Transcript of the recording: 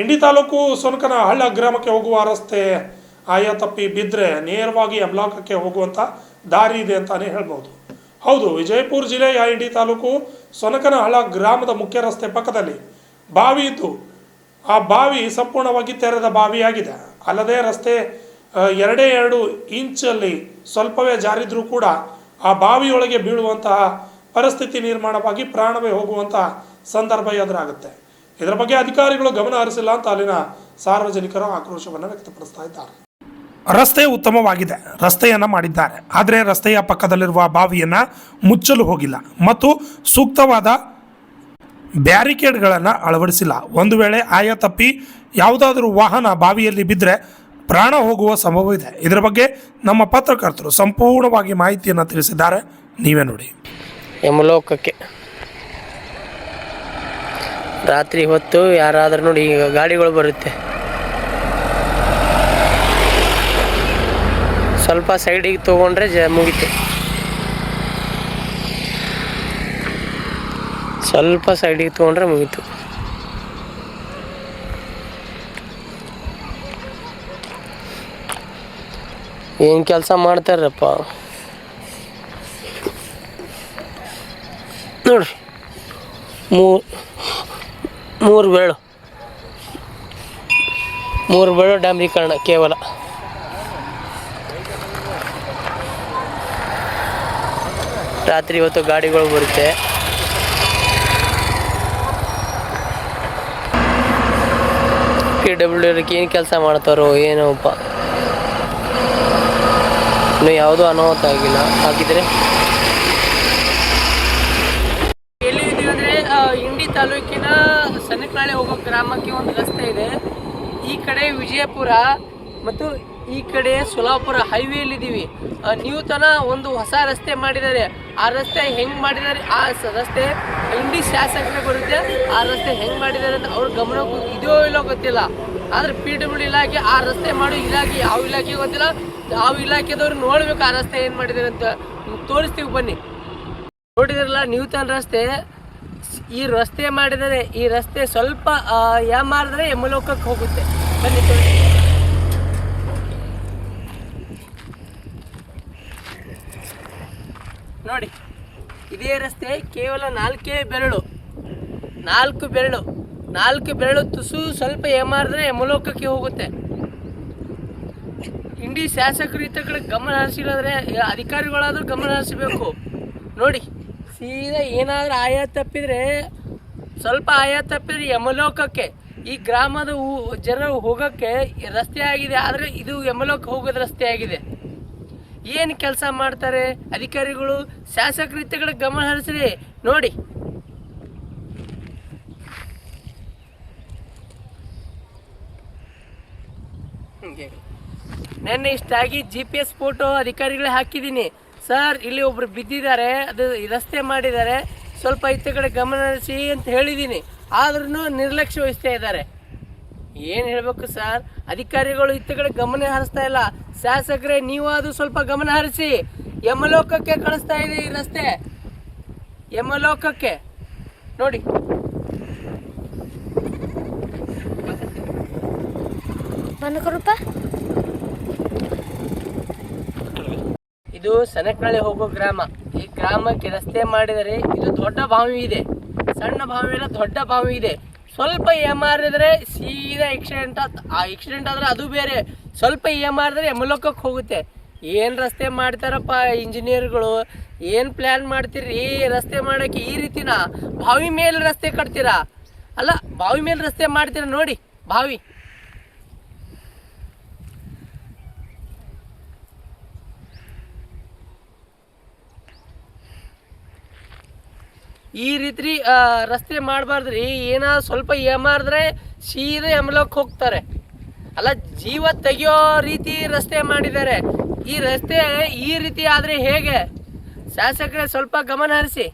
ಇಂಡಿ ತಾಲೂಕು ಸೊನಕನಹಳ್ಳ ಗ್ರಾಮಕ್ಕೆ ಹೋಗುವ ರಸ್ತೆ ಆಯಾ ತಪ್ಪಿ ಬಿದ್ದರೆ ನೇರವಾಗಿ ಯಮಲಾಕಕ್ಕೆ ಹೋಗುವಂಥ ದಾರಿ ಇದೆ ಅಂತಾನೆ ಹೇಳ್ಬೋದು. ಹೌದು, ವಿಜಯಪುರ ಜಿಲ್ಲೆಯ ಇಂಡಿ ತಾಲೂಕು ಸೊನಕನಹಳ್ಳ ಗ್ರಾಮದ ಮುಖ್ಯ ರಸ್ತೆ ಪಕ್ಕದಲ್ಲಿ ಬಾವಿ ಇದ್ದು ಆ ಬಾವಿ ಸಂಪೂರ್ಣವಾಗಿ ತೆರೆದ ಬಾವಿಯಾಗಿದೆ. ಅಲ್ಲದೆ ರಸ್ತೆ 2 ಇಂಚಲ್ಲಿ ಸ್ವಲ್ಪವೇ ಜಾರಿದ್ರೂ ಕೂಡ ಆ ಬಾವಿಯೊಳಗೆ ಬೀಳುವಂತಹ ಪರಿಸ್ಥಿತಿ ನಿರ್ಮಾಣವಾಗಿ ಪ್ರಾಣವೇ ಹೋಗುವಂತಹ ಸಂದರ್ಭ ಎದುರಾಗುತ್ತೆ. ಇದರ ಬಗ್ಗೆ ಅಧಿಕಾರಿಗಳು ಗಮನ ಹರಿಸಿಲ್ಲ ಅಂತ ಅಲ್ಲಿನ ಸಾರ್ವಜನಿಕರು ಆಕ್ರೋಶವನ್ನು ವ್ಯಕ್ತಪಡಿಸ್ತಾ ಇದ್ದಾರೆ. ರಸ್ತೆ ಉತ್ತಮವಾಗಿದೆ, ರಸ್ತೆಯನ್ನು ಮಾಡಿದ್ದಾರೆ, ಆದರೆ ರಸ್ತೆಯ ಪಕ್ಕದಲ್ಲಿರುವ ಬಾವಿಯನ್ನು ಮುಚ್ಚಲು ಹೋಗಿಲ್ಲ ಮತ್ತು ಸೂಕ್ತವಾದ ಬ್ಯಾರಿಕೇಡ್ಗಳನ್ನು ಅಳವಡಿಸಿಲ್ಲ. ಒಂದು ವೇಳೆ ಆಯಾ ತಪ್ಪಿ ಯಾವುದಾದರೂ ವಾಹನ ಬಾವಿಯಲ್ಲಿ ಬಿದ್ದರೆ ಪ್ರಾಣ ಹೋಗುವ ಸಂಭವ ಇದೆ. ಇದರ ಬಗ್ಗೆ ನಮ್ಮ ಪತ್ರಕರ್ತರು ಸಂಪೂರ್ಣವಾಗಿ ಮಾಹಿತಿಯನ್ನು ತಿಳಿಸಿದ್ದಾರೆ, ನೀವೇ ನೋಡಿ. ಯಮಲೋಕಕ್ಕೆ ರಾತ್ರಿ ಹೊತ್ತು ಯಾರಾದರೂ ನೋಡಿ, ಈಗ ಗಾಡಿಗಳು ಬರುತ್ತೆ, ಸ್ವಲ್ಪ ಸೈಡಿಗೆ ತೊಗೊಂಡ್ರೆ ಮುಗಿತು. ಸ್ವಲ್ಪ ಸೈಡಿಗೆ ತೊಗೊಂಡ್ರೆ ಮುಗೀತು. ಏನು ಕೆಲಸ ಮಾಡ್ತಾರಪ್ಪ ನೋಡ್ರಿ. ಮೂರು ಬೆಳು ಡಾಂಬರೀಕರಣ ಕೇವಲ. ರಾತ್ರಿ ಹೊತ್ತು ಗಾಡಿಗಳು ಬರುತ್ತೆ. PWD ಏನು ಕೆಲಸ ಮಾಡ್ತಾರೋ ಏನೋಪ್ಪ, ಇನ್ನು ಯಾವುದೂ ಅನಾಹುತ ಆಗಿಲ್ಲ. ಹಾಗಿದ್ರೆ ಎಲ್ಲಿದ್ದೀವಿ ಅಂದರೆ ಇಂಡಿ ತಾಲೂಕಿನ ಸನಕನಹಳ್ಳಿ ಹೋಗೋ ಗ್ರಾಮಕ್ಕೆ ಒಂದು ರಸ್ತೆ ಇದೆ. ಈ ಕಡೆ ವಿಜಯಪುರ ಮತ್ತು ಈ ಕಡೆ ಸೋಲಾಪುರ ಹೈವೇಲಿದ್ದೀವಿ. ನ್ಯೂತನ ಒಂದು ಹೊಸ ರಸ್ತೆ ಮಾಡಿದ್ದಾರೆ. ಆ ರಸ್ತೆ ಹೆಂಗೆ ಮಾಡಿದ್ದಾರೆ, ಆ ರಸ್ತೆ ಇಂಡಿ ಶಾಸಕರಿಗೆ ಬರುತ್ತೆ. ಆ ರಸ್ತೆ ಹೆಂಗೆ ಮಾಡಿದ್ದಾರೆ ಅಂತ ಅವ್ರ ಗಮನಕ್ಕೂ ಇದೋ ಇಲ್ಲೋ ಗೊತ್ತಿಲ್ಲ. ಆದರೆ PWD ಇಲಾಖೆ ಆ ರಸ್ತೆ ಮಾಡೋ ಇಲಾಖೆ ಯಾವ ಇಲಾಖೆ ಗೊತ್ತಿಲ್ಲ. ಯಾವ ಇಲಾಖೆದವ್ರು ನೋಡ್ಬೇಕು ಆ ರಸ್ತೆ ಏನು ಮಾಡಿದ್ದಾರೆ ಅಂತ ತೋರಿಸ್ತೀವಿ ಬನ್ನಿ. ನೋಡಿದ್ರಲ್ಲ ನ್ಯೂತನ್ ರಸ್ತೆ, ಈ ರಸ್ತೆ ಮಾಡಿದರೆ ಈ ರಸ್ತೆ ಸ್ವಲ್ಪ ಮಾಡಿದ್ರೆ ಯಮಲೋಕಕ್ಕೆ ಹೋಗುತ್ತೆ. ಬನ್ನಿ ತೋರಿಸಿ. ನೋಡಿ, ಇದೇ ರಸ್ತೆ ಕೇವಲ 4 ಬೆರಳು ತುಸು ಸ್ವಲ್ಪ ಮಾಡಿದ್ರೆ ಯಮಲೋಕಕ್ಕೆ ಹೋಗುತ್ತೆ. ಇಂಡಿ ಶಾಸಕರು ಈ ಕಡೆ ಗಮನ ಹರಿಸಿಲ್ಲದ್ರೆ ಅಧಿಕಾರಿಗಳಾದ್ರೂ ಗಮನ ಹರಿಸಬೇಕು. ನೋಡಿ, ಸೀದಾ ಏನಾದರೂ ಆಯಾ ತಪ್ಪಿದ್ರೆ ಯಮಲೋಕಕ್ಕೆ, ಈ ಗ್ರಾಮದ ಜನರು ಹೋಗೋಕ್ಕೆ ರಸ್ತೆ ಆಗಿದೆ. ಆದರೆ ಇದು ಯಮಲೋಕ ಹೋಗೋದು ರಸ್ತೆ ಆಗಿದೆ. ಏನು ಕೆಲಸ ಮಾಡ್ತಾರೆ ಅಧಿಕಾರಿಗಳು, ಶಾಸಕರು ಈ ಕಡೆ ಗಮನ ಹರಿಸ್ರಿ. ನೋಡಿ, ನೆನ್ನೆ ಇಷ್ಟಾಗಿ GPS ಫೋಟೋ ಅಧಿಕಾರಿಗಳೇ ಹಾಕಿದ್ದೀನಿ. ಸರ್, ಇಲ್ಲಿ ಒಬ್ರು ಬಿದ್ದಿದ್ದಾರೆ, ಅದು ರಸ್ತೆ ಮಾಡಿದ್ದಾರೆ, ಸ್ವಲ್ಪ ಈತ ಕಡೆ ಗಮನ ಹರಿಸಿ ಅಂತ ಹೇಳಿದ್ದೀನಿ. ಆದ್ರೂ ನಿರ್ಲಕ್ಷ್ಯ ವಹಿಸ್ತಾ ಇದ್ದಾರೆ. ಏನು ಹೇಳಬೇಕು ಸರ್, ಅಧಿಕಾರಿಗಳು ಈತ ಕಡೆ ಗಮನ ಹರಿಸ್ತಾ ಇಲ್ಲ. ಶಾಸಕರೇ, ನೀವು ಅದು ಸ್ವಲ್ಪ ಗಮನ ಹರಿಸಿ. ಯಮಲೋಕಕ್ಕೆ ಕಳಿಸ್ತಾ ಇದೆ ಈ ರಸ್ತೆ, ಯಮಲೋಕಕ್ಕೆ. ನೋಡಿ, ಇದು ಸನಕನಹಳ್ಳಿ ಹೋಗೋ ಗ್ರಾಮ. ಈ ಗ್ರಾಮಕ್ಕೆ ರಸ್ತೆ ಮಾಡಿದರೆ ಇದು ದೊಡ್ಡ ಬಾವಿ ಇದೆ, ಸಣ್ಣ ಬಾವಿ ಇಲ್ಲ, ದೊಡ್ಡ ಬಾವಿ ಇದೆ. ಸ್ವಲ್ಪ ಮಾಡಿದ್ರೆ ಸೀದಾ ಆಕ್ಸಿಡೆಂಟ್ ಆದರೆ ಅದು ಬೇರೆ. ಸ್ವಲ್ಪ ಮಾಡಿದ್ರೆ ಯಮಲೋಕಕ್ಕೆ ಹೋಗುತ್ತೆ. ಏನು ರಸ್ತೆ ಮಾಡ್ತಾರಪ್ಪ ಇಂಜಿನಿಯರ್ಗಳು, ಏನು ಪ್ಲ್ಯಾನ್ ಮಾಡ್ತೀರಿ ರಸ್ತೆ ಮಾಡೋಕ್ಕೆ? ಈ ರೀತಿನ ಬಾವಿ ಮೇಲೆ ರಸ್ತೆ ಕಟ್ತೀರಾ? ಅಲ್ಲ, ಬಾವಿ ಮೇಲೆ ರಸ್ತೆ ಮಾಡ್ತೀರಾ? ನೋಡಿ ಬಾವಿ. ಈ ರೀತಿ ರಸ್ತೆ ಮಾಡಬಾರ್ದ್ರಿ. ಏನಾದ್ರು ಸ್ವಲ್ಪ ಮಾಡಿದ್ರೆ ಸೀದಾ ಯಮಲೋಕಕ್ಕೆ ಹೋಗ್ತಾರೆ. ಅಲ್ಲ, ಜೀವ ತೆಗಿಯೋ ರೀತಿ ರಸ್ತೆ ಮಾಡಿದ್ದಾರೆ. ಈ ರಸ್ತೆ ಈ ರೀತಿ ಆದರೆ ಹೇಗೆ? ಶಾಸಕರೇ ಸ್ವಲ್ಪ ಗಮನ ಹರಿಸಿ.